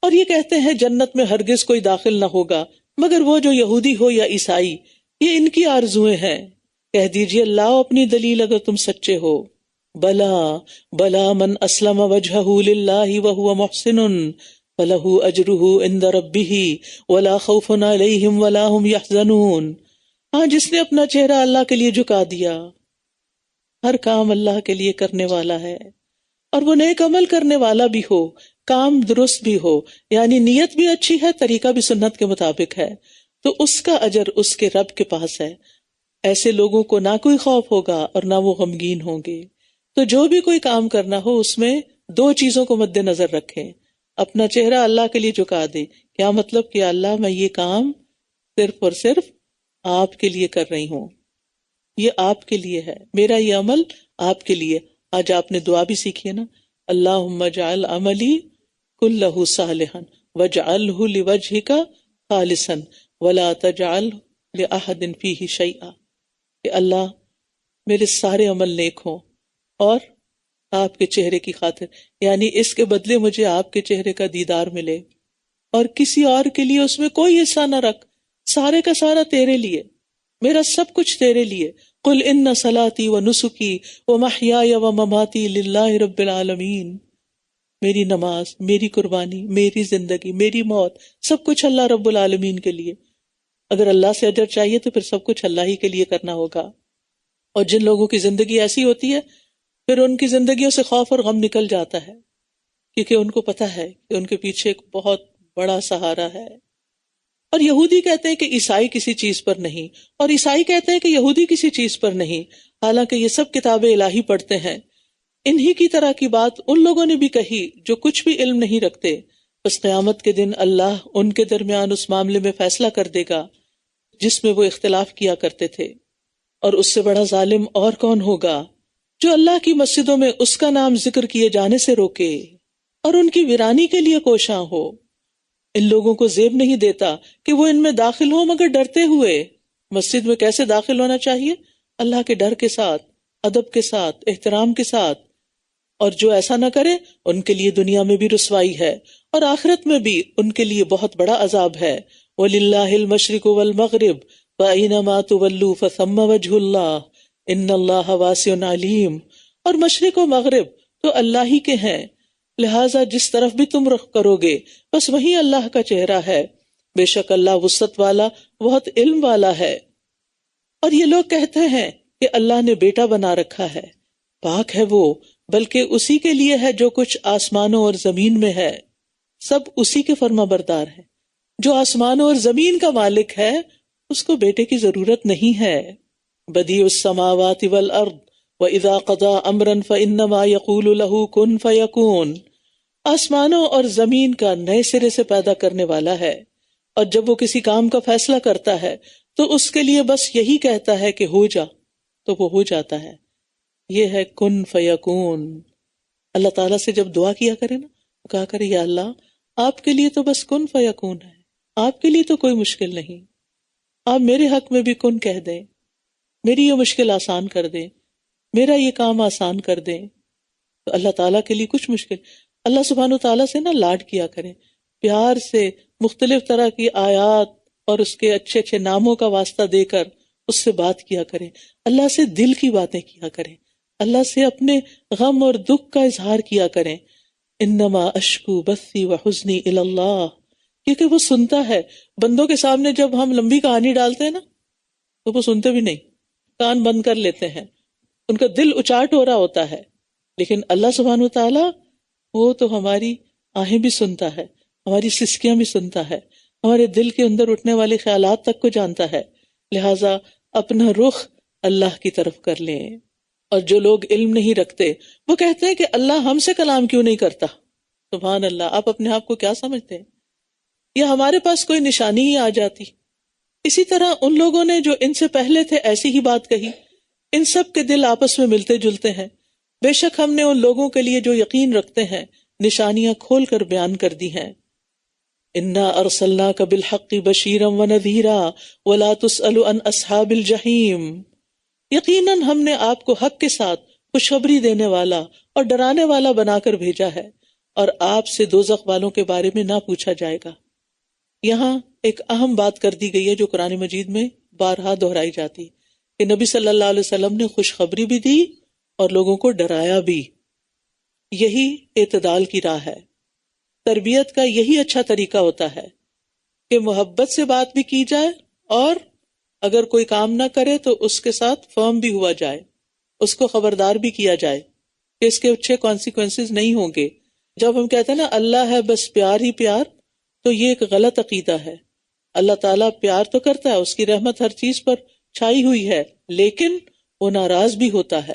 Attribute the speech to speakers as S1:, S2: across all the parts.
S1: اور یہ کہتے ہیں جنت میں ہرگز کوئی داخل نہ ہوگا مگر وہ جو یہودی ہو یا عیسائی، یہ ان کی آرزویں ہیں۔ کہہ دیجئے لاؤ اپنی دلیل اگر تم سچے ہو۔ بلا بلا من اسلم وجہہ للہ وہو محسن فلہ اجرہ عند ربہ ولا خوف علیہم ولا ہم یحزنون۔ ہاں، جس نے اپنا چہرہ اللہ کے لیے جھکا دیا، ہر کام اللہ کے لیے کرنے والا ہے، اور وہ نیک عمل کرنے والا بھی ہو، کام درست بھی ہو، یعنی نیت بھی اچھی ہے، طریقہ بھی سنت کے مطابق ہے، تو اس کا اجر اس کے رب کے پاس ہے۔ ایسے لوگوں کو نہ کوئی خوف ہوگا اور نہ وہ غمگین ہوں گے۔ تو جو بھی کوئی کام کرنا ہو اس میں دو چیزوں کو مد نظر رکھیں۔ اپنا چہرہ اللہ کے لیے جھکا دے۔ کیا مطلب کہ اللہ میں یہ کام صرف اور صرف آپ کے لیے کر رہی ہوں، یہ آپ کے لیے ہے، میرا یہ عمل آپ کے لیے۔ آج آپ نے دعا بھی سیکھی ہے نا، اللہم اجعل عملی کلہ صالحا واجعلہ لوجہک خالصا ولا تجعل لأحد فیہ شیئا، کہ اللہ میرے سارے عمل نیک ہوں اور آپ کے چہرے کی خاطر، یعنی اس کے بدلے مجھے آپ کے چہرے کا دیدار ملے، اور کسی اور کے لیے اس میں کوئی حصہ نہ رکھ، سارے کا سارا تیرے لیے، میرا سب کچھ تیرے لیے۔ قل ان صلاتی و نسکی و محیای و مماتی للہ رب العالمین، میری نماز، میری قربانی، میری زندگی، میری موت، سب کچھ اللہ رب العالمین کے لیے۔ اگر اللہ سے اجر چاہیے تو پھر سب کچھ اللہ ہی کے لیے کرنا ہوگا۔ اور جن لوگوں کی زندگی ایسی ہوتی ہے پھر ان کی زندگیوں سے خوف اور غم نکل جاتا ہے، کیونکہ ان کو پتا ہے کہ ان کے پیچھے ایک بہت بڑا سہارا ہے۔ اور یہودی کہتے ہیں کہ عیسائی کسی چیز پر نہیں، اور عیسائی کہتے ہیں کہ یہودی کسی چیز پر نہیں، حالانکہ یہ سب کتاب الہی پڑھتے ہیں۔ انہی کی طرح کی بات ان لوگوں نے بھی کہی جو کچھ بھی علم نہیں رکھتے۔ بس قیامت کے دن اللہ ان کے درمیان اس معاملے میں فیصلہ کر دے گا جس میں وہ اختلاف کیا کرتے تھے، اور اس سے بڑا ظالم اور کون ہوگا جو اللہ کی مسجدوں میں اس کا نام ذکر کیے جانے سے روکے اور ان کی ویرانی کے لیے کوشاں ہو۔ ان لوگوں کو زیب نہیں دیتا کہ وہ ان میں داخل ہو مگر ڈرتے ہوئے۔ مسجد میں کیسے داخل ہونا چاہیے؟ اللہ کے ڈر کے ساتھ، ادب کے ساتھ، احترام کے ساتھ، اور جو ایسا نہ کرے ان کے لیے دنیا میں بھی رسوائی ہے اور آخرت میں بھی ان کے لیے بہت بڑا عذاب ہے۔ وَلِلَّهِ الْمَشْرِقُ وَالْمَغْرِبُ فَأَيْنَمَا تُوَلُّوا فَثَمَّ وَجْهُ اللَّهِ إِنَّ اللَّهَ وَاسِعٌ عَلِيمٌ۔ اور مشرق و مغرب تو اللہ ہی کے ہیں، لہٰذا جس طرف بھی تم رخ کرو گے بس وہی اللہ کا چہرہ ہے، بے شک اللہ وسعت والا بہت علم والا ہے۔ اور یہ لوگ کہتے ہیں کہ اللہ نے بیٹا بنا رکھا ہے، پاک ہے وہ، بلکہ اسی کے لیے ہے جو کچھ آسمانوں اور زمین میں ہے، سب اسی کے فرما بردار ہیں۔ جو آسمانوں اور زمین کا مالک ہے اس کو بیٹے کی ضرورت نہیں ہے۔ بدیع السماوات والارض وَإِذَا قَضَى أَمْرًا فَإِنَّمَا يَقُولُ لَهُ كُن فَيَكُونُ، آسمانوں اور زمین کا نئے سرے سے پیدا کرنے والا ہے، اور جب وہ کسی کام کا فیصلہ کرتا ہے تو اس کے لیے بس یہی کہتا ہے کہ ہو جا، تو وہ ہو جاتا ہے۔ یہ ہے کن فیکون۔ اللہ تعالیٰ سے جب دعا کیا کرے نا، کہا کرے یا اللہ آپ کے لیے تو بس کن فیکون ہے، آپ کے لیے تو کوئی مشکل نہیں، آپ میرے حق میں بھی کن کہہ دیں، میری یہ مشکل آسان کر دیں، میرا یہ کام آسان کر دیں۔ تو اللہ تعالیٰ کے لیے کچھ مشکل، اللہ سبحانہ تعالیٰ سے نا لاڈ کیا کریں، پیار سے مختلف طرح کی آیات اور اس کے اچھے اچھے ناموں کا واسطہ دے کر اس سے بات کیا کریں، اللہ سے دل کی باتیں کیا کریں، اللہ سے اپنے غم اور دکھ کا اظہار کیا کریں۔ انما اشکو بثی وحزنی الی اللہ، کیونکہ وہ سنتا ہے۔ بندوں کے سامنے جب ہم لمبی کہانی ڈالتے ہیں نا تو وہ سنتے بھی نہیں، کان بند کر لیتے ہیں، ان کا دل اچاٹ ہو رہا ہوتا ہے۔ لیکن اللہ سبحانہ تعالیٰ وہ تو ہماری آہیں بھی سنتا ہے، ہماری سسکیاں بھی سنتا ہے، ہمارے دل کے اندر اٹھنے والے خیالات تک کو جانتا ہے، لہٰذا اپنا رخ اللہ کی طرف کر لیں۔ اور جو لوگ علم نہیں رکھتے وہ کہتے ہیں کہ اللہ ہم سے کلام کیوں نہیں کرتا۔ سبحان اللہ، آپ اپنے آپ کو کیا سمجھتے ہیں؟ یا ہمارے پاس کوئی نشانی ہی آ جاتی۔ اسی طرح ان لوگوں نے جو ان سے پہلے تھے ایسی ہی بات کہی۔ ان سب کے دل آپس میں ملتے جلتے ہیں، بے شک ہم نے ان لوگوں کے لیے جو یقین رکھتے ہیں نشانیاں کھول کر بیان کر دی ہیں۔ انا ارسلناک بالحق بشیرا ونذیرا ولا تسأل عن اصحاب الجحیم، یقیناً ہم نے آپ کو حق کے ساتھ خوشخبری دینے والا اور ڈرانے والا بنا کر بھیجا ہے، اور آپ سے دوزخ والوں کے بارے میں نہ پوچھا جائے گا۔ یہاں ایک اہم بات کر دی گئی ہے جو قرآن مجید میں بارہا دہرائی جاتی کہ نبی صلی اللہ علیہ وسلم نے خوشخبری بھی دی اور لوگوں کو ڈرایا بھی۔ یہی اعتدال کی راہ ہے۔ تربیت کا یہی اچھا طریقہ ہوتا ہے کہ محبت سے بات بھی کی جائے، اور اگر کوئی کام نہ کرے تو اس کے ساتھ فرم بھی ہوا جائے، اس کو خبردار بھی کیا جائے کہ اس کے اچھے کانسیکوینسز نہیں ہوں گے۔ جب ہم کہتے ہیں نا اللہ ہے بس پیار ہی پیار، تو یہ ایک غلط عقیدہ ہے۔ اللہ تعالیٰ پیار تو کرتا ہے، اس کی رحمت ہر چیز پر چھائی ہوئی ہے، لیکن وہ ناراض بھی ہوتا ہے،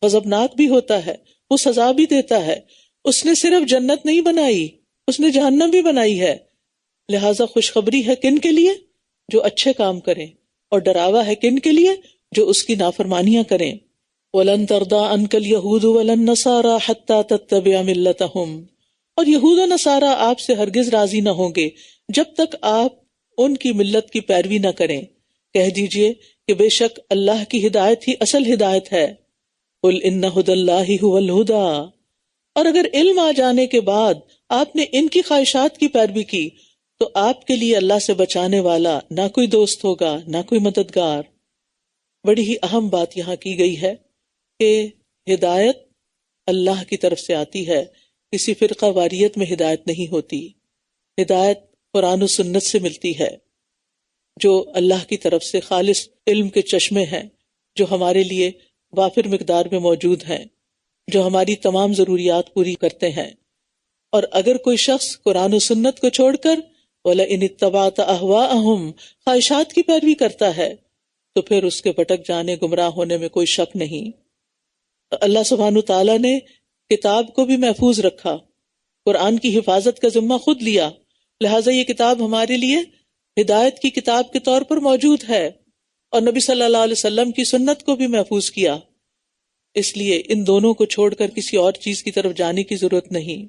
S1: غضبناک بھی ہوتا ہے، وہ سزا بھی دیتا ہے۔ اس نے صرف جنت نہیں بنائی، اس نے جہنم بھی بنائی ہے۔ لہٰذا خوشخبری ہے کن کے لیے؟ جو اچھے کام کریں، اور ڈراوا ہے کن کے لیے؟ جو اس کی نافرمانیاں کریں۔ وَلَن تَرْضَىٰ عَنْكَ الْيَهُودُ وَلَا النَّصَارَىٰ حَتَّىٰ تَتَّبِعَ مِلَّتَهُمْ، اور یہود و نصارہ آپ سے ہرگز راضی نہ ہوں گے جب تک آپ ان کی ملت کی پیروی نہ کریں۔ کہہ دیجئے کہ بے شک اللہ کی ہدایت ہی اصل ہدایت ہے۔ قُلْ إِنَّ هُدَى اللَّهِ هُوَ الْهُدَىٰ، اور اگر علم آ جانے کے بعد آپ نے ان کی خواہشات کی پیروی کی تو آپ کے لیے اللہ سے بچانے والا نہ کوئی دوست ہوگا، نہ کوئی مددگار۔ بڑی ہی اہم بات یہاں کی گئی ہے کہ ہدایت اللہ کی طرف سے آتی ہے، کسی فرقہ واریت میں ہدایت نہیں ہوتی۔ ہدایت قرآن و سنت سے ملتی ہے، جو اللہ کی طرف سے خالص علم کے چشمے ہیں، جو ہمارے لیے وافر مقدار میں موجود ہیں، جو ہماری تمام ضروریات پوری کرتے ہیں۔ اور اگر کوئی شخص قرآن و سنت کو چھوڑ کر وَلَئِنِ اتَّبَعْتَ أَهْوَاءَهُمْ خواہشات کی پیروی کرتا ہے تو پھر اس کے بھٹک جانے، گمراہ ہونے میں کوئی شک نہیں۔ اللہ سبحانہ تعالیٰ نے کتاب کو بھی محفوظ رکھا، قرآن کی حفاظت کا ذمہ خود لیا، لہٰذا یہ کتاب ہمارے لیے ہدایت کی کتاب کے طور پر موجود ہے، اور نبی صلی اللہ علیہ وسلم کی سنت کو بھی محفوظ کیا۔ اس لیے ان دونوں کو چھوڑ کر کسی اور چیز کی طرف جانے کی ضرورت نہیں،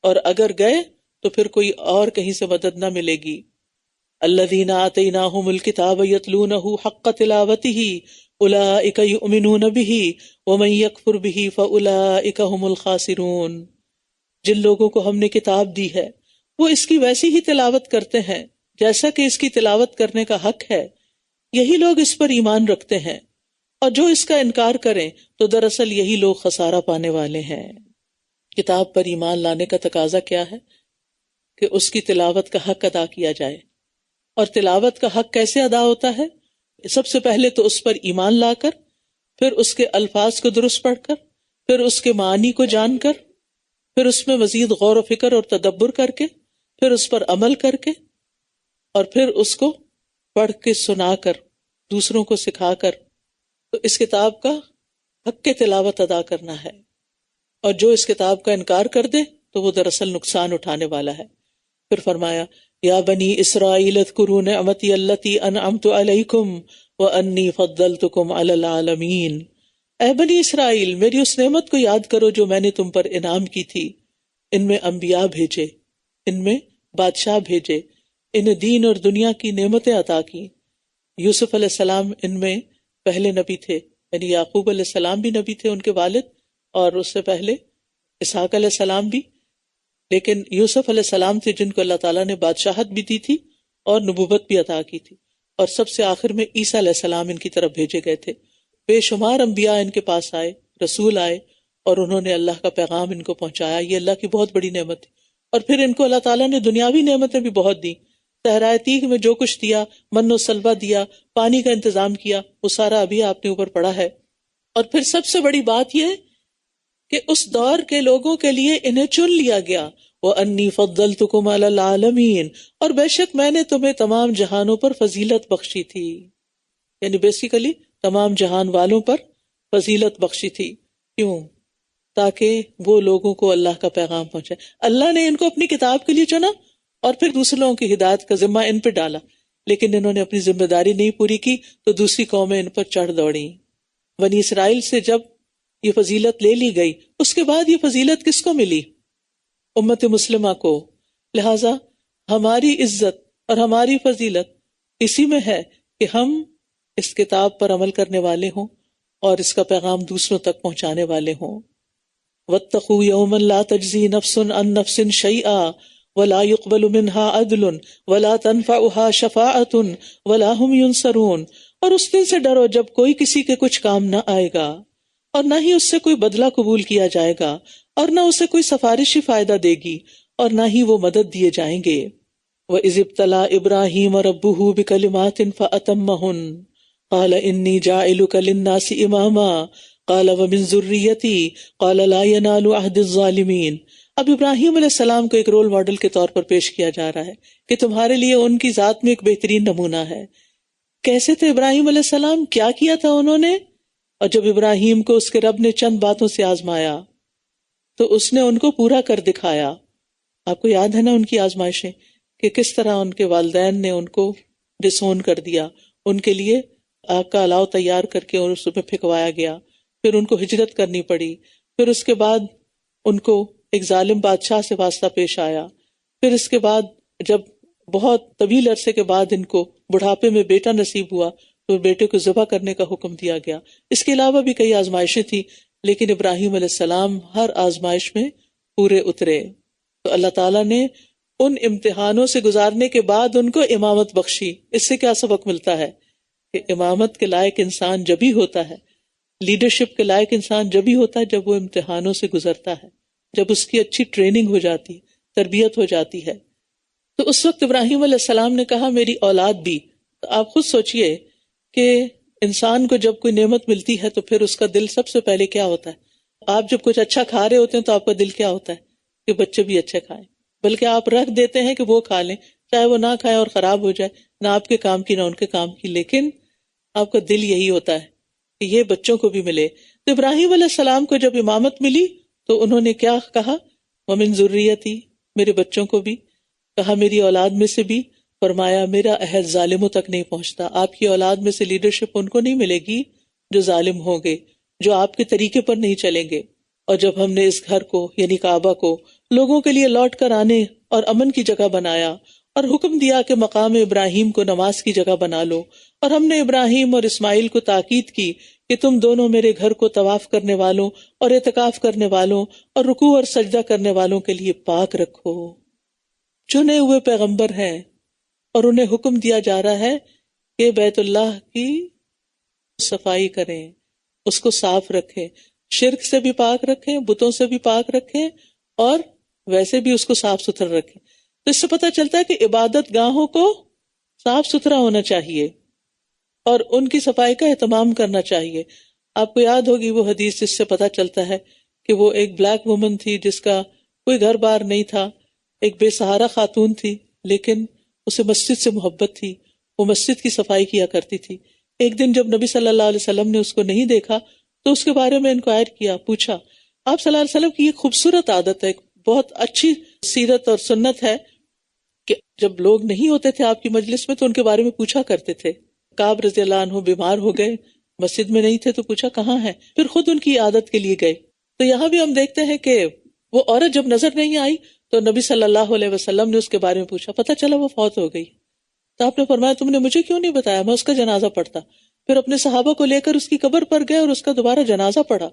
S1: اور اگر گئے تو پھر کوئی اور کہیں سے مدد نہ ملے گی۔ الذین آتیناہم الکتاب یتلونہ حق تلاوتہ اولئک یؤمنون بہ ومن یکفر بہ فاولئک ھم الخاسرون، جن لوگوں کو ہم نے کتاب دی ہے وہ اس کی ویسی ہی تلاوت کرتے ہیں جیسا کہ اس کی تلاوت کرنے کا حق ہے، یہی لوگ اس پر ایمان رکھتے ہیں، اور جو اس کا انکار کریں تو دراصل یہی لوگ خسارہ پانے والے ہیں۔ کتاب پر ایمان لانے کا تقاضا کیا ہے؟ کہ اس کی تلاوت کا حق ادا کیا جائے۔ اور تلاوت کا حق کیسے ادا ہوتا ہے؟ سب سے پہلے تو اس پر ایمان لا کر، پھر اس کے الفاظ کو درست پڑھ کر، پھر اس کے معنی کو جان کر، پھر اس میں مزید غور و فکر اور تدبر کر کے، پھر اس پر عمل کر کے، اور پھر اس کو پڑھ کے سنا کر، دوسروں کو سکھا کر، تو اس کتاب کا حق تلاوت ادا کرنا ہے۔ اور جو اس کتاب کا انکار کر دے تو وہ دراصل نقصان اٹھانے والا ہے۔ پھر فرمایا یا بنی اسرائیل اذکروا نعمتی التی انعمت علیکم وانی فضلتکم علی العالمین، اے بنی اسرائیل میری اس نعمت کو یاد کرو جو میں نے تم پر انعام کی تھی، ان میں انبیاء بھیجے، ان میں بادشاہ بھیجے، انہیں دین اور دنیا کی نعمتیں عطا کی۔ یوسف علیہ السلام ان میں پہلے نبی تھے، یعنی یعقوب علیہ السلام بھی نبی تھے، ان کے والد، اور اس سے پہلے اسحاق علیہ السلام بھی، لیکن یوسف علیہ السلام تھے جن کو اللہ تعالیٰ نے بادشاہت بھی دی تھی اور نبوت بھی عطا کی تھی، اور سب سے آخر میں عیسیٰ علیہ السلام ان کی طرف بھیجے گئے تھے۔ بے شمار انبیاء ان کے پاس آئے، رسول آئے، اور انہوں نے اللہ کا پیغام ان کو پہنچایا۔ یہ اللہ کی بہت بڑی نعمت تھی۔ اور پھر ان کو اللہ تعالیٰ نے دنیاوی نعمتیں بھی بہت دی، صحرائے تیہ میں جو کچھ دیا، من و سلوہ دیا، پانی کا انتظام کیا، وہ سارا ابھی آپ نے اوپر پڑھا ہے۔ اور پھر سب سے بڑی بات یہ کہ اس دور کے لوگوں کے لیے انہیں چن لیا گیا، وَأَنِّي فَضَّلْتُكُمْ عَلَى الْعَالَمِينَ، اور بے شک میں نے تمہیں تمام جہانوں پر فضیلت بخشی تھی، یعنی بیسیکلی تمام جہان والوں پر فضیلت بخشی تھی۔ کیوں؟ تاکہ وہ لوگوں کو اللہ کا پیغام پہنچائے۔ اللہ نے ان کو اپنی کتاب کے لیے چنا اور پھر دوسرے لوگوں کی ہدایت کا ذمہ ان پہ ڈالا، لیکن انہوں نے اپنی ذمہ داری نہیں پوری کی تو دوسری قومیں ان پر چڑھ دوڑیں۔ بنی اسرائیل سے جب یہ فضیلت لے لی گئی، اس کے بعد یہ فضیلت کس کو ملی؟ امت مسلمہ کو۔ لہٰذا ہماری عزت اور ہماری فضیلت اسی میں ہے کہ ہم اس کتاب پر عمل کرنے والے ہوں اور اس کا پیغام دوسروں تک پہنچانے والے ہوں۔ واتقوا یوما لا تجزی نفس عن نفس شیئا ولا يقبل منها عدل ولا تنفعها شفاعة ولا هم ينصرون، اور اس دن سے ڈرو جب کوئی کسی کے کچھ کام نہ آئے گا اور نہ ہی اس سے کوئی بدلہ قبول کیا جائے گا اور نہ اسے کوئی سفارشی فائدہ دے گی اور نہ ہی وہ مدد دیے جائیں گے۔ وَإِذِ ابْتَلَىٰ إِبْرَاهِيمَ رَبُّهُ بِكَلِمَاتٍ فَأَتَمَّهُنَّ قَالَ إِنِّي جَاعِلُكَ لِلنَّاسِ إِمَامًا قَالَ وَمِن ذُرِّيَّتِي قَالَ لَا يَنَالُ عَهْدِ الظَّالِمِينَ۔ اب ابراہیم علیہ السلام کو ایک رول ماڈل کے طور پر پیش کیا جا رہا ہے کہ تمہارے لیے ان کی ذات میں ایک بہترین نمونہ ہے۔ کیسے تھے ابراہیم علیہ السلام، کیا کیا تھا انہوں نے؟ اور جب ابراہیم کو اس کے رب نے چند باتوں سے آزمایا تو اس نے ان کو پورا کر دکھایا۔ آپ کو یاد ہے نا ان کی آزمائشیں، کہ کس طرح ان کے والدین نے ان کو ڈسون کر دیا، ان کے لیے آگ کا الاؤ تیار کر کے اور اس میں پھینکوایا گیا، پھر ان کو ہجرت کرنی پڑی، پھر اس کے بعد ان کو ایک ظالم بادشاہ سے واسطہ پیش آیا، پھر اس کے بعد جب بہت طویل عرصے کے بعد ان کو بڑھاپے میں بیٹا نصیب ہوا تو بیٹے کو ذبح کرنے کا حکم دیا گیا۔ اس کے علاوہ بھی کئی آزمائشیں تھیں، لیکن ابراہیم علیہ السلام ہر آزمائش میں پورے اترے۔ تو اللہ تعالیٰ نے ان امتحانوں سے گزارنے کے بعد ان کو امامت بخشی۔ اس سے کیا سبق ملتا ہے کہ امامت کے لائق انسان جب ہی ہوتا ہے، لیڈرشپ کے لائق انسان جب ہی ہوتا ہے جب وہ امتحانوں سے گزرتا ہے، جب اس کی اچھی ٹریننگ ہو جاتی، تربیت ہو جاتی ہے۔ تو اس وقت ابراہیم علیہ السلام نے کہا میری اولاد بھی۔ تو آپ خود سوچئے کہ انسان کو جب کوئی نعمت ملتی ہے تو پھر اس کا دل سب سے پہلے کیا ہوتا ہے؟ آپ جب کچھ اچھا کھا رہے ہوتے ہیں تو آپ کا دل کیا ہوتا ہے کہ بچے بھی اچھے کھائیں، بلکہ آپ رکھ دیتے ہیں کہ وہ کھا لیں، چاہے وہ نہ کھائیں اور خراب ہو جائے، نہ آپ کے کام کی نہ ان کے کام کی، لیکن آپ کا دل یہی ہوتا ہے کہ یہ بچوں کو بھی ملے۔ تو ابراہیم علیہ السلام کو جب امامت ملی تو انہوں نے کیا کہا؟ وَمِن ذُرِّيَّتِي، میرے بچوں کو بھی کہا، میری اولاد میں سے بھی۔ فرمایا میرا عہد ظالموں تک نہیں پہنچتا، آپ کی اولاد میں سے لیڈرشپ ان کو نہیں ملے گی جو ظالم ہوں گے، جو آپ کے طریقے پر نہیں چلیں گے۔ اور جب ہم نے اس گھر کو یعنی کعبہ کو لوگوں کے لیے لوٹ کر آنے اور امن کی جگہ بنایا اور حکم دیا کہ مقام ابراہیم کو نماز کی جگہ بنا لو، اور ہم نے ابراہیم اور اسماعیل کو تاکید کی کہ تم دونوں میرے گھر کو طواف کرنے والوں اور اعتکاف کرنے والوں اور رکوع اور سجدہ کرنے والوں کے لیے پاک رکھو۔ چنے ہوئے پیغمبر ہیں اور انہیں حکم دیا جا رہا ہے کہ بیت اللہ کی صفائی کریں، اس کو صاف رکھیں، شرک سے بھی پاک رکھیں، بتوں سے بھی پاک رکھیں، اور ویسے بھی اس کو صاف ستھرا رکھیں۔ تو اس سے پتہ چلتا ہے کہ عبادت گاہوں کو صاف ستھرا ہونا چاہیے اور ان کی صفائی کا اہتمام کرنا چاہیے۔ آپ کو یاد ہوگی وہ حدیث جس سے پتہ چلتا ہے کہ وہ ایک بلیک وومن تھی جس کا کوئی گھر بار نہیں تھا، ایک بے سہارا خاتون تھی، لیکن اسے مسجد سے محبت تھی، وہ مسجد کی صفائی کیا کرتی تھی۔ ایک دن جب نبی صلی اللہ علیہ وسلم نے اس کو نہیں دیکھا تو اس کے بارے میں انکوائر کیا، پوچھا۔ آپ صلی اللہ علیہ وسلم کی یہ خوبصورت عادت ہے، بہت اچھی سیرت اور سنت ہے کہ جب لوگ نہیں ہوتے تھے آپ کی مجلس میں تو ان کے بارے میں پوچھا کرتے تھے۔ کعب رضی اللہ عنہ بیمار ہو گئے، مسجد میں نہیں تھے تو پوچھا کہاں ہے، پھر خود ان کی عادت کے لیے گئے۔ تو یہاں بھی ہم دیکھتے ہیں کہ وہ عورت جب نظر نہیں آئی تو نبی صلی اللہ علیہ وسلم نے اس کے بارے میں پوچھا، پتہ چلا وہ فوت ہو گئی۔ تو آپ نے فرمایا تم نے مجھے کیوں نہیں بتایا، میں اس کا جنازہ پڑھتا۔ پھر اپنے صحابہ کو لے کر اس کی قبر پر گئے اور اس کا دوبارہ جنازہ پڑھا۔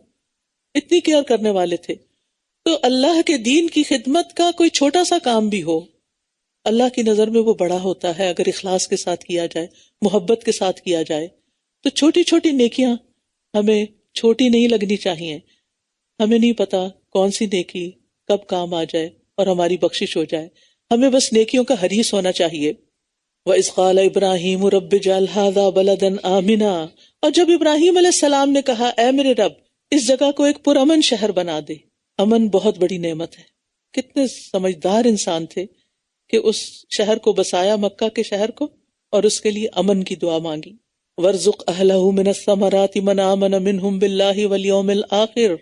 S1: اتنی کیئر کرنے والے تھے۔ تو اللہ کے دین کی خدمت کا کوئی چھوٹا سا کام بھی ہو، اللہ کی نظر میں وہ بڑا ہوتا ہے اگر اخلاص کے ساتھ کیا جائے، محبت کے ساتھ کیا جائے۔ تو چھوٹی چھوٹی نیکیاں ہمیں چھوٹی نہیں لگنی چاہیے۔ ہمیں نہیں پتا کون سی نیکی کب کام آ جائے اور ہماری بخشش ہو جائے، ہمیں بس نیکیوں کا حریص ہونا چاہیے۔ وَإِذْ قَالَ إِبْرَاهِيمُ رَبِّ اجْعَلْ هَٰذَا بَلَدًا آمِنًا، اور جب ابراہیم علیہ السلام نے کہا اے میرے رب اس جگہ کو ایک پرامن شہر بنا دے۔ امن بہت بڑی نعمت ہے۔ کتنے سمجھدار انسان تھے کہ اس شہر کو بسایا، مکہ کے شہر کو، اور اس کے لیے امن کی دعا مانگی۔ وَارْزُقْ أَهْلَهُ مِنَ الثَّمَرَاتِ مَنْ آمَنَ مِنْهُمْ بِاللَّهِ وَالْيَوْمِ الْآخِرِ،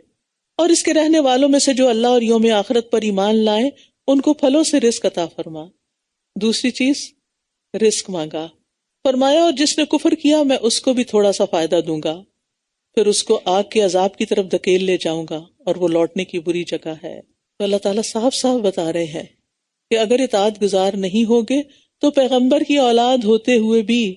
S1: اور اس کے رہنے والوں میں سے جو اللہ اور یوم آخرت پر ایمان لائیں ان کو پھلوں سے رزق عطا فرما۔ دوسری چیز رزق مانگا، فرمایا اور جس نے کفر کیا میں اس کو بھی تھوڑا سا فائدہ دوں گا، پھر اس کو آگ کے عذاب کی طرف دھکیل لے جاؤں گا اور وہ لوٹنے کی بری جگہ ہے۔ تو اللہ تعالیٰ صاف صاف بتا رہے ہیں کہ اگر اطاعت گزار نہیں ہوگے تو پیغمبر کی اولاد ہوتے ہوئے بھی،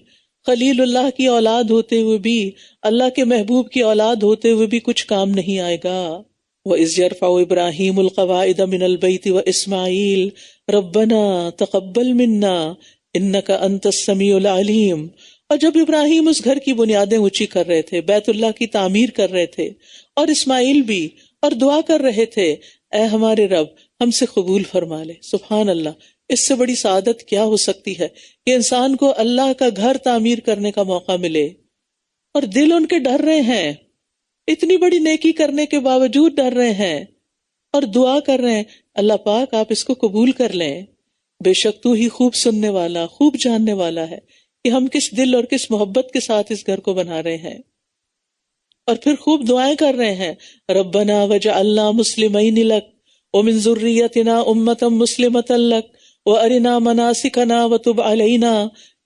S1: خلیل اللہ کی اولاد ہوتے ہوئے بھی، اللہ کے محبوب کی اولاد ہوتے ہوئے بھی کچھ کام نہیں آئے گا۔ وَإِذْ يَرْفَعُ إِبْرَاهِيمُ الْقَوَاعِدَ مِنَ الْبَيْتِ وَإِسْمَاعِيلُ رَبَّنَا تَقَبَّلْ مِنَّا إِنَّكَ أَنْتَ السَّمِيعُ الْعَلِيمُ۔ اور جب ابراہیم اس گھر کی بنیادیں اونچی کر رہے تھے، بیت اللہ کی تعمیر کر رہے تھے، اور اسماعیل بھی، اور دعا کر رہے تھے، اے ہمارے رب ہم سے قبول فرما لے۔ سبحان اللہ، اس سے بڑی سعادت کیا ہو سکتی ہے کہ انسان کو اللہ کا گھر تعمیر کرنے کا موقع ملے، اور دل ان کے ڈر رہے ہیں، اتنی بڑی نیکی کرنے کے باوجود ڈر رہے ہیں، اور دعا کر رہے ہیں اللہ پاک آپ اس کو قبول کر لیں، بے شک تو ہی خوب سننے والا، خوب جاننے والا ہے کہ ہم کس دل اور کس محبت کے ساتھ اس گھر کو بنا رہے ہیں۔ اور پھر خوب دعائیں کر رہے ہیں، ربنا وجعلنا مسلمین لک ومن ذریتنا امۃ مسلمۃ لک وارنا مناسکنا وتب علینا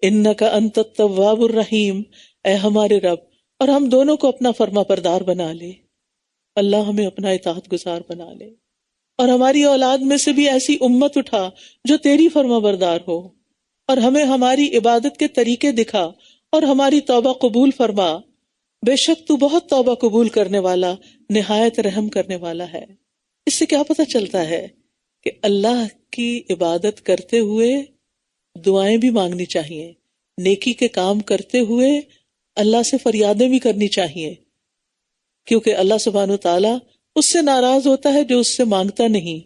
S1: انک انت التواب الرحیم۔ اے ہمارے رب، اور ہم دونوں کو اپنا فرما بردار بنا لے، اللہ ہمیں اپنا اطاعت گزار بنا لے، اور ہماری اولاد میں سے بھی ایسی امت اٹھا جو تیری فرما بردار ہو، اور ہمیں ہماری عبادت کے طریقے دکھا اور ہماری توبہ قبول فرما، بے شک تو بہت توبہ قبول کرنے والا، نہایت رحم کرنے والا ہے۔ اس سے کیا پتہ چلتا ہے کہ اللہ کی عبادت کرتے ہوئے دعائیں بھی مانگنی چاہیے، نیکی کے کام کرتے ہوئے اللہ سے فریادیں بھی کرنی چاہیے، کیونکہ اللہ سبحانہ وتعالیٰ اس سے ناراض ہوتا ہے جو اس سے مانگتا نہیں۔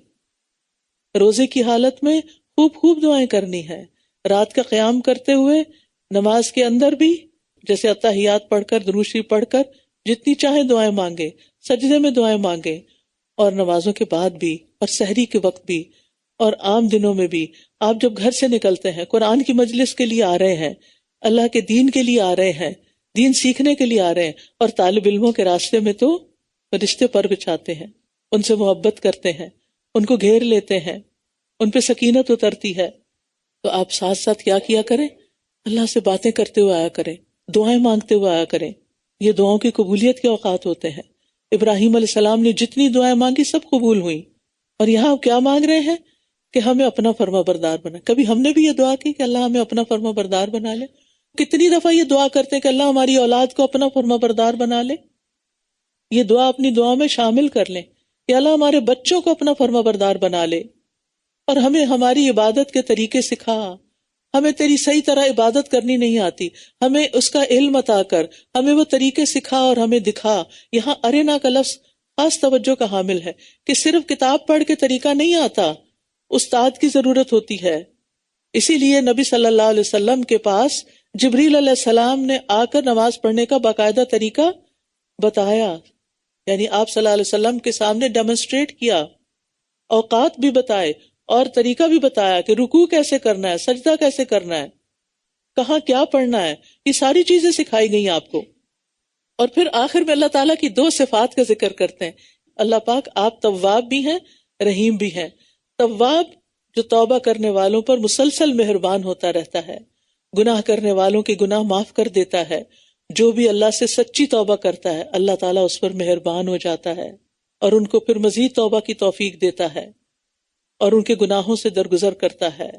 S1: روزے کی حالت میں خوب خوب دعائیں کرنی ہے، رات کا قیام کرتے ہوئے، نماز کے اندر بھی، جیسے اتحیات پڑھ کر، درود شریف پڑھ کر جتنی چاہے دعائیں مانگے، سجدے میں دعائیں مانگے، اور نمازوں کے بعد بھی، اور سحری کے وقت بھی، اور عام دنوں میں بھی۔ آپ جب گھر سے نکلتے ہیں، قرآن کی مجلس کے لیے آ رہے ہیں، اللہ کے دین کے لیے آ رہے ہیں، دین سیکھنے کے لیے آ رہے ہیں، اور طالب علموں کے راستے میں تو رشتے پر بچھاتے ہیں، ان سے محبت کرتے ہیں، ان کو گھیر لیتے ہیں، ان پہ سکینت اترتی ہے، تو آپ ساتھ ساتھ کیا کریں؟ اللہ سے باتیں کرتے ہوئے آیا کریں، دعائیں مانگتے ہوئے آیا کریں۔ یہ دعاؤں کی قبولیت کے اوقات ہوتے ہیں۔ ابراہیم علیہ السلام نے جتنی دعائیں مانگی سب قبول ہوئیں، اور یہاں کیا مانگ رہے ہیں کہ ہمیں اپنا فرما بردار بنا۔ کبھی ہم نے بھی یہ دعا کی کہ اللہ ہمیں اپنا فرما بردار بنا لے؟ کتنی دفعہ یہ دعا کرتے ہیں کہ اللہ ہماری اولاد کو اپنا فرما بردار بنا لے؟ یہ دعا اپنی دعا میں شامل کر لیں کہ اللہ ہمارے بچوں کو اپنا فرما بردار بنا لے، اور ہمیں ہماری عبادت کے طریقے سکھا۔ ہمیں تیری صحیح طرح عبادت کرنی نہیں آتی، ہمیں اس کا علم عطا کر، ہمیں وہ طریقے سکھا اور ہمیں دکھا۔ یہاں ارنا کا لفظ خاص توجہ کا حامل ہے کہ صرف کتاب پڑھ کے طریقہ نہیں آتا، استاد کی ضرورت ہوتی ہے۔ اسی لیے نبی صلی اللہ علیہ وسلم کے پاس جبریل علیہ السلام نے آ کر نماز پڑھنے کا باقاعدہ طریقہ بتایا، یعنی آپ صلی اللہ علیہ وسلم کے سامنے ڈیمونسٹریٹ کیا، اوقات بھی بتائے اور طریقہ بھی بتایا کہ رکوع کیسے کرنا ہے، سجدہ کیسے کرنا ہے، کہاں کیا پڑھنا ہے، یہ ساری چیزیں سکھائی گئی آپ کو۔ اور پھر آخر میں اللہ تعالیٰ کی 2 صفات کا ذکر کرتے ہیں۔ اللہ پاک آپ تواب بھی ہیں، رحیم بھی ہیں۔ تواب جو توبہ کرنے والوں پر مسلسل مہربان ہوتا رہتا ہے، گناہ کرنے والوں کے گناہ معاف کر دیتا ہے۔ جو بھی اللہ سے سچی توبہ کرتا ہے اللہ تعالیٰ اس پر مہربان ہو جاتا ہے، اور ان کو پھر مزید توبہ کی توفیق دیتا ہے، اور ان کے گناہوں سے درگزر کرتا ہے۔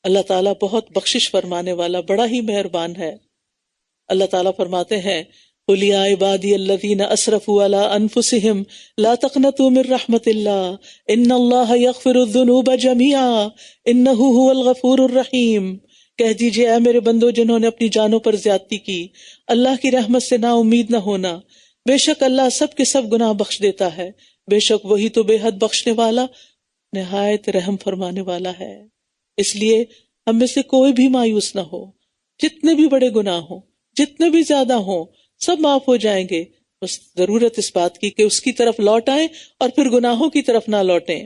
S1: اللہ تعالیٰ بہت بخشش فرمانے والا، بڑا ہی مہربان ہے۔ اللہ تعالیٰ فرماتے ہیں قُلْ يَا عِبَادِيَ الَّذِينَ أَسْرَفُوا عَلَىٰ أَنفُسِهِمْ لَا تَقْنَطُوا مِن رَحْمَةِ اللَّهِ إِنَّ اللَّهَ يَغْفِرُ الذُّنُوبَ جَمِيعًا إِنَّهُ هُوَ الْغَفُورُ الرَّحِيمُ۔ کہہ دیجئے اے میرے بندو جنہوں نے اپنی جانوں پر زیادتی کی، اللہ کی رحمت سے نا امید نہ ہونا، بے شک اللہ سب کے سب گناہ بخش دیتا ہے، بے شک وہی تو بے حد بخشنے والا، نہایت رحم فرمانے والا ہے۔ اس لیے ہم میں سے کوئی بھی مایوس نہ ہو، جتنے بھی بڑے گناہ ہوں، جتنے بھی زیادہ ہوں، سب معاف ہو جائیں گے، بس ضرورت اس بات کی کہ اس کی طرف لوٹ آئیں اور پھر گناہوں کی طرف نہ لوٹیں۔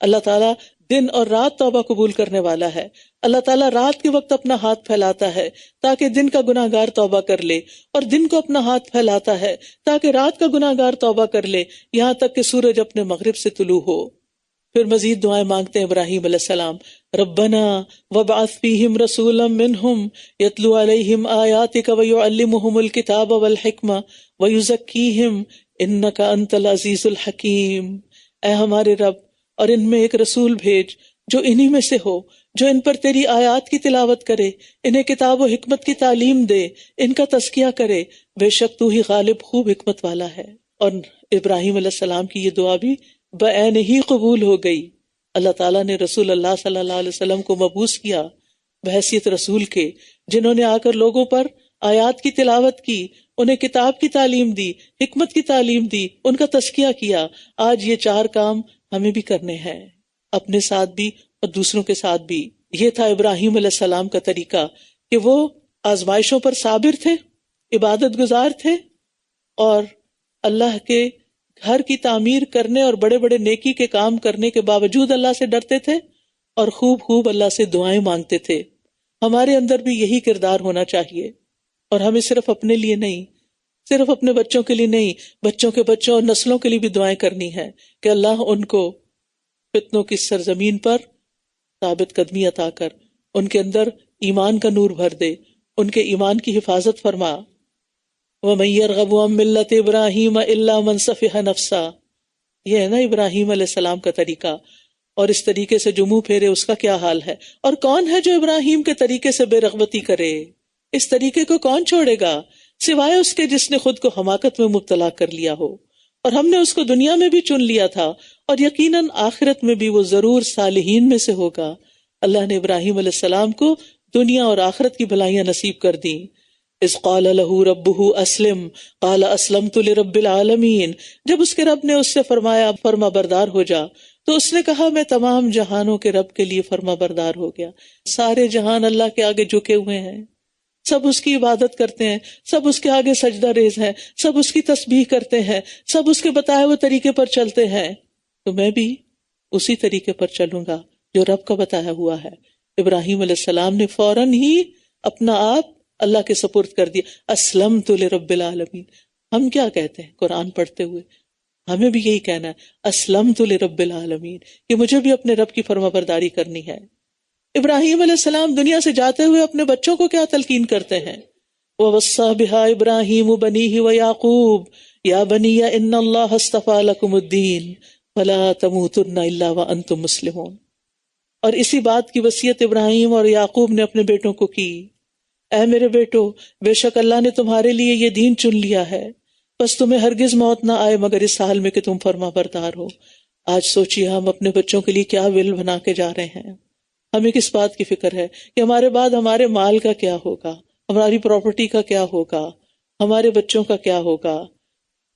S1: اللہ تعالیٰ دن اور رات توبہ قبول کرنے والا ہے۔ اللہ تعالیٰ رات کے وقت اپنا ہاتھ پھیلاتا ہے تاکہ دن کا گناہ گار توبہ کر لے، اور دن کو اپنا ہاتھ پھیلاتا ہے تاکہ رات کا گناہ گار توبہ کر لے، یہاں تک کہ سورج اپنے مغرب سے طلوع ہو۔ پھر مزید دعائیں مانگتے ہیں ابراہیم علیہ السلام، ربنا وابعث فیہم رسولا منہم یتلو علیہم آیاتک ویعلمہم الکتاب والحکمہ ویزکیہم انک انت العزیز الحکیم۔ اے ہمارے رب، اور ان میں ایک رسول بھیج جو انہی میں سے ہو، جو ان پر تیری آیات کی تلاوت کرے، انہیں کتاب و حکمت کی تعلیم دے، ان کا تزکیہ کرے، بے شک تو ہی غالب خوب حکمت والا ہے۔ اور ابراہیم علیہ السلام کی یہ دعا بھی بعین ہی قبول ہو گئی۔ اللہ تعالیٰ نے رسول اللہ صلی اللہ علیہ وسلم کو مبعوث کیا بحیثیت رسول کے، جنہوں نے آ کر لوگوں پر آیات کی تلاوت کی، انہیں کتاب کی تعلیم دی، حکمت کی تعلیم دی، ان کا تزکیہ کیا۔ آج یہ 4 کام ہمیں بھی کرنے ہیں، اپنے ساتھ بھی اور دوسروں کے ساتھ بھی۔ یہ تھا ابراہیم علیہ السلام کا طریقہ کہ وہ آزمائشوں پر صابر تھے، عبادت گزار تھے، اور اللہ کے گھر کی تعمیر کرنے اور بڑے بڑے نیکی کے کام کرنے کے باوجود اللہ سے ڈرتے تھے اور خوب اللہ سے دعائیں مانگتے تھے۔ ہمارے اندر بھی یہی کردار ہونا چاہیے، اور ہمیں صرف اپنے لیے نہیں، صرف اپنے بچوں کے لیے نہیں، بچوں کے بچوں اور نسلوں کے لیے بھی دعائیں کرنی ہے کہ اللہ ان کو فتنوں کی سرزمین پر ثابت قدمی عطا کر ان کے اندر ایمان کا نور بھر دے، ان کے ایمان کی حفاظت فرما۔ وَمَن يَرْغَبُ عَن مِّلَّةِ إِبْرَاهِيمَ إِلَّا مَن سَفِهَ نَفْسَهُ، یہ ہے نا ابراہیم علیہ السلام کا طریقہ، اور اس طریقے سے جو منہ پھیرے اس کا کیا حال ہے۔ اور کون ہے جو ابراہیم کے طریقے سے بے رغبتی کرے؟ اس طریقے کو کون چھوڑے گا سوائے اس کے جس نے خود کو حماقت میں مبتلا کر لیا ہو، اور ہم نے اس کو دنیا میں بھی چن لیا تھا، اور یقیناً آخرت میں بھی وہ ضرور صالحین میں سے ہوگا۔ اللہ نے ابراہیم علیہ السلام کو دنیا اور آخرت کی بھلائیاں نصیب کر دیں۔ اذ قال له ربه اسلم قال اسلمت لرب العالمین، جب اس کے رب نے اس سے فرمایا فرما بردار ہو جا، تو اس نے کہا میں تمام جہانوں کے رب کے لیے فرما بردار ہو گیا۔ سارے جہان اللہ کے آگے جھکے ہوئے ہیں، سب اس کی عبادت کرتے ہیں، سب اس کے آگے سجدہ ریز ہیں، سب اس کی تسبیح کرتے ہیں، سب اس کے بتائے ہوئے طریقے پر چلتے ہیں، تو میں بھی اسی طریقے پر چلوں گا جو رب کا بتایا ہوا ہے۔ ابراہیم علیہ السلام نے فوراً ہی اپنا آپ اللہ کے سپرد کر دیا، اسلمت لرب العالمین۔ ہم کیا کہتے ہیں قرآن پڑھتے ہوئے؟ ہمیں بھی یہی کہنا ہے، اسلمت لرب العالمین، کہ مجھے بھی اپنے رب کی فرما برداری کرنی ہے۔ ابراہیم علیہ السلام دنیا سے جاتے ہوئے اپنے بچوں کو کیا تلقین کرتے ہیں؟ وَوَصَّى بِهَا إِبْرَاهِيمُ بَنِيهِ وَيَعْقُوبُ يَا بَنِيَّ إِنَّ اللَّهَ اصْطَفَىٰ لَكُمُ الدِّينَ فَلَا تَمُوتُنَّ إِلَّا وَأَنْتُمْ مُسْلِمُونَ۔ اور اسی بات کی وصیت ابراہیم اور یعقوب نے اپنے بیٹوں کو کی، اے میرے بیٹو، بے شک اللہ نے تمہارے لیے یہ دین چن لیا ہے، بس تمہیں ہرگز موت نہ آئے مگر اس حال میں کہ تم فرما بردار ہو۔ آج سوچیے ہم اپنے بچوں کے لیے کیا ول بنا کے جا رہے ہیں۔ ہمیں کس بات کی فکر ہے کہ ہمارے بعد ہمارے مال کا کیا ہوگا، ہماری پراپرٹی کا کیا ہوگا، ہمارے بچوں کا کیا ہوگا۔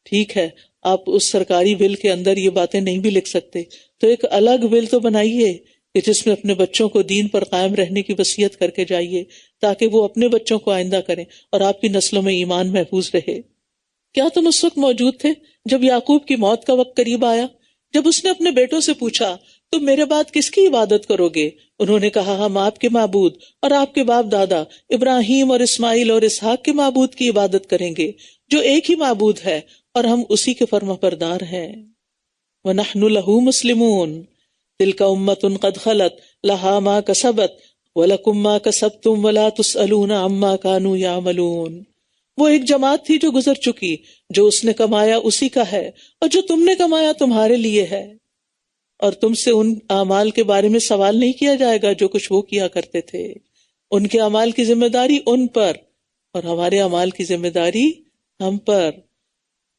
S1: ٹھیک ہے، آپ اس سرکاری ول کے اندر یہ باتیں نہیں بھی لکھ سکتے، تو ایک الگ ول تو بنائیے کہ جس میں اپنے بچوں کو دین پر قائم رہنے کی وصیت کر کے جائیے، تاکہ وہ اپنے بچوں کو آئندہ کریں اور آپ کی نسلوں میں ایمان محفوظ رہے۔ کیا تم اس وقت موجود تھے جب یعقوب کی موت کا وقت قریب آیا، جب اس نے اپنے بیٹوں سے پوچھا تم میرے بعد کس کی عبادت کرو گے؟ انہوں نے کہا ہم آپ کے معبود اور آپ کے باپ دادا ابراہیم اور اسماعیل اور اسحاق کے معبود کی عبادت کریں گے، جو ایک ہی معبود ہے اور ہم اسی کے فرما بردار ہیں۔ وَنَحْنُ لَهُ مُسْلِمُونَ تِلْكَ أُمَّةٌ قَدْ خَلَتْ لَهَا مَا كَسَبَتْ وَلَكُمْ مَا كَسَبْتُمْ وَلَا تُسْأَلُونَ عَمَّا كَانُوا يَعْمَلُونَ۔ وہ ایک جماعت تھی جو گزر چکی، جو اس نے کمایا اسی کا ہے، اور جو تم نے کمایا تمہارے لیے ہے، اور تم سے ان اعمال کے بارے میں سوال نہیں کیا جائے گا جو کچھ وہ کیا کرتے تھے۔ ان کے اعمال کی ذمہ داری ان پر، اور ہمارے اعمال کی ذمہ داری ہم پر۔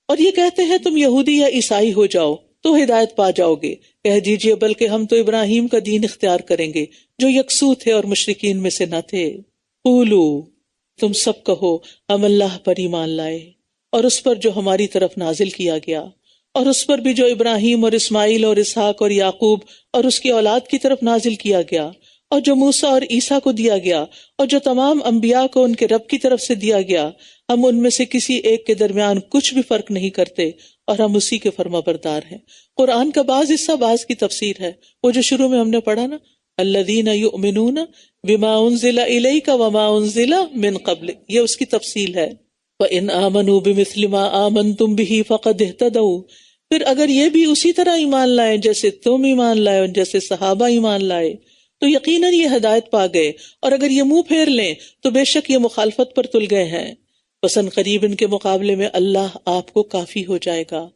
S1: اور یہ کہتے ہیں تم یہودی یا عیسائی ہو جاؤ تو ہدایت پا جاؤ گے، کہہ دیجئے بلکہ ہم تو ابراہیم کا دین اختیار کریں گے جو یکسو تھے اور مشرکین میں سے نہ تھے۔ قولو، تم سب کہو ہم اللہ پر ایمان لائے اور اس پر جو ہماری طرف نازل کیا گیا، اور اس پر بھی جو ابراہیم اور اسماعیل اور اسحاق اور یعقوب اور اس کی اولاد کی طرف نازل کیا گیا، اور جو موسیٰ اور عیسیٰ کو دیا گیا، اور جو تمام انبیاء کو ان کے رب کی طرف سے دیا گیا، ہم ان میں سے کسی ایک کے درمیان کچھ بھی فرق نہیں کرتے، اور ہم اسی کے فرما بردار ہیں۔ قرآن کا بعض حصہ بعض کی تفسیر ہے، وہ جو شروع میں ہم نے پڑھا نا، الذین یؤمنون بما انزل الیک وما انزل من قبل، یہ اس کی تفصیل ہے۔ وَإِنْ آمَنُوا بِمِثْلِ مَا آمَنْتُمْ بِهِ فَقَدْ اهْتَدَوْا، پھر اگر یہ بھی اسی طرح ایمان لائیں جیسے تم ایمان لائے اور جیسے صحابہ ایمان لائے تو یقیناً یہ ہدایت پا گئے، اور اگر یہ منہ پھیر لیں تو بے شک یہ مخالفت پر تل گئے ہیں۔ پسند قریب ان کے مقابلے میں اللہ آپ کو کافی ہو جائے گا،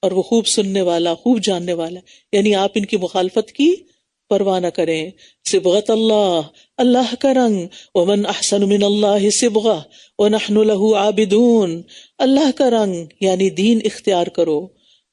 S1: اور وہ خوب سننے والا خوب جاننے والا، یعنی آپ ان کی مخالفت کی پرواہ نہ کریں. صبغۃ اللہ، اللہ کا رنگ. ومن احسن من اللہ صبغہ ونحن له عابدون. اللہ کا رنگ یعنی دین اختیار کرو،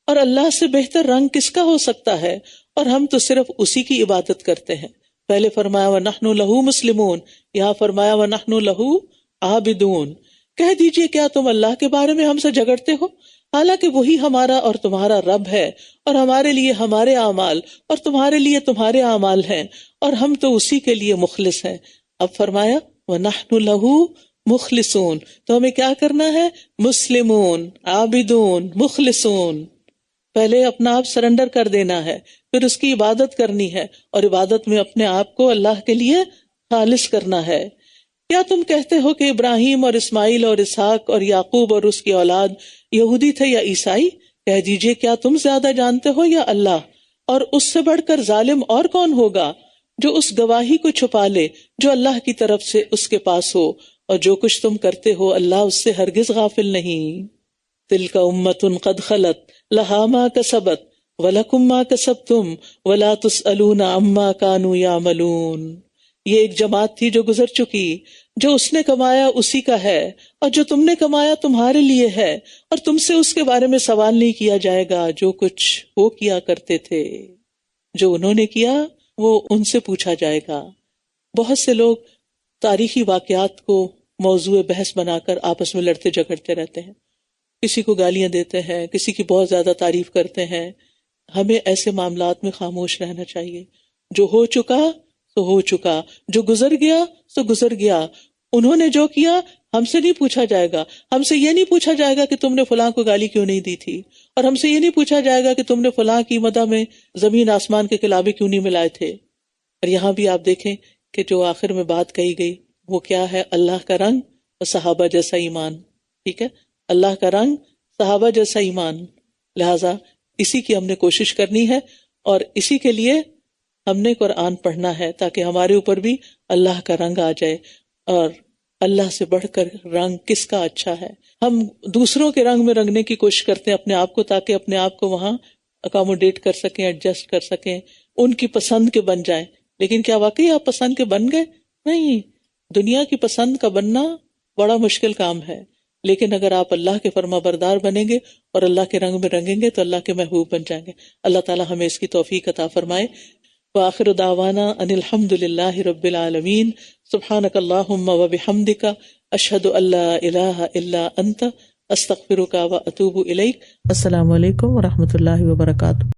S1: اور اللہ سے بہتر رنگ کس کا ہو سکتا ہے، اور ہم تو صرف اسی کی عبادت کرتے ہیں. پہلے فرمایا وَنَحْنُ لَهُ مُسْلِمُونَ، یہاں فرمایا وَنَحْنُ لَهُ عَابِدُونَ. کہہ دیجئے کیا تم اللہ کے بارے میں ہم سے جھگڑتے ہو، حالانکہ وہی ہمارا اور تمہارا رب ہے، اور ہمارے لیے ہمارے اعمال اور تمہارے لیے تمہارے اعمال ہیں، اور ہم تو اسی کے لیے مخلص ہیں. اب فرمایا وَنَحْنُ لَهُ مخلصون، تو ہمیں کیا کرنا ہے؟ مسلمون، عابدون، مخلصون. پہلے اپنا آپ سرنڈر کر دینا ہے، پھر اس کی عبادت کرنی ہے، اور عبادت میں اپنے آپ کو اللہ کے لیے خالص کرنا ہے. کیا تم کہتے ہو کہ ابراہیم اور اسماعیل اور اسحاق اور یعقوب اور اس کی اولاد یہودی تھے یا عیسائی؟ کہہ دیجئے کیا تم زیادہ جانتے ہو یا اللہ؟ اور اس سے بڑھ کر ظالم اور کون ہوگا جو اس گواہی کو چھپا لے جو اللہ کی طرف سے اس کے پاس ہو، اور جو کچھ تم کرتے ہو اللہ اس سے ہرگز غافل نہیں. تلک امۃ قد خلت لہا ما کسبت وَلَكُمْ مَا كَسَبْتُمْ وَلَا تُسْأَلُونَ عَمَّا كَانُوا يَعْمَلُونَ. یہ ایک جماعت تھی جو گزر چکی، جو اس نے کمایا اسی کا ہے، اور جو تم نے کمایا تمہارے لیے ہے، اور تم سے اس کے بارے میں سوال نہیں کیا جائے گا جو کچھ وہ کیا کرتے تھے. جو انہوں نے کیا وہ ان سے پوچھا جائے گا. بہت سے لوگ تاریخی واقعات کو موضوع بحث بنا کر آپس میں لڑتے جھگڑتے رہتے ہیں، کسی کو گالیاں دیتے ہیں، کسی کی بہت زیادہ تعریف کرتے ہیں. ہمیں ایسے معاملات میں خاموش رہنا چاہیے. جو ہو چکا تو ہو چکا، جو گزر گیا تو گزر گیا. انہوں نے جو کیا ہم سے نہیں پوچھا جائے گا. ہم سے یہ نہیں پوچھا جائے گا کہ تم نے فلاں کو گالی کیوں نہیں دی تھی، اور ہم سے یہ نہیں پوچھا جائے گا کہ تم نے فلاں کی مدح میں زمین آسمان کے کلابے کیوں نہیں ملائے تھے. اور یہاں بھی آپ دیکھیں کہ جو آخر میں بات کہی گئی وہ کیا ہے؟ اللہ کا رنگ اور صحابہ جیسا ایمان. ٹھیک ہے، اللہ کا رنگ، صحابہ جیسا ایمان. لہذا اسی کی ہم نے کوشش کرنی ہے، اور اسی کے لیے ہم نے قرآن پڑھنا ہے تاکہ ہمارے اوپر بھی اللہ کا رنگ آ جائے. اور اللہ سے بڑھ کر رنگ کس کا اچھا ہے؟ ہم دوسروں کے رنگ میں رنگنے کی کوشش کرتے ہیں اپنے آپ کو، تاکہ اپنے آپ کو وہاں اکاموڈیٹ کر سکیں، ایڈجسٹ کر سکیں، ان کی پسند کے بن جائیں. لیکن کیا واقعی آپ پسند کے بن گئے؟ نہیں. دنیا کی پسند کا بننا بڑا مشکل کام ہے، لیکن اگر آپ اللہ کے فرما بردار بنیں گے اور اللہ کے رنگ میں رنگیں گے تو اللہ کے محبوب بن جائیں گے. اللہ تعالی ہمیں اس کی توفیق عطا فرمائے. وآخر دعوانا ان الحمد للہ رب العالمین. سبحانک اللہم وبحمدک، اشہد ان لا الہ الا انت، استغفرک واتوب الیک. السلام علیکم ورحمۃ اللہ وبرکاتہ.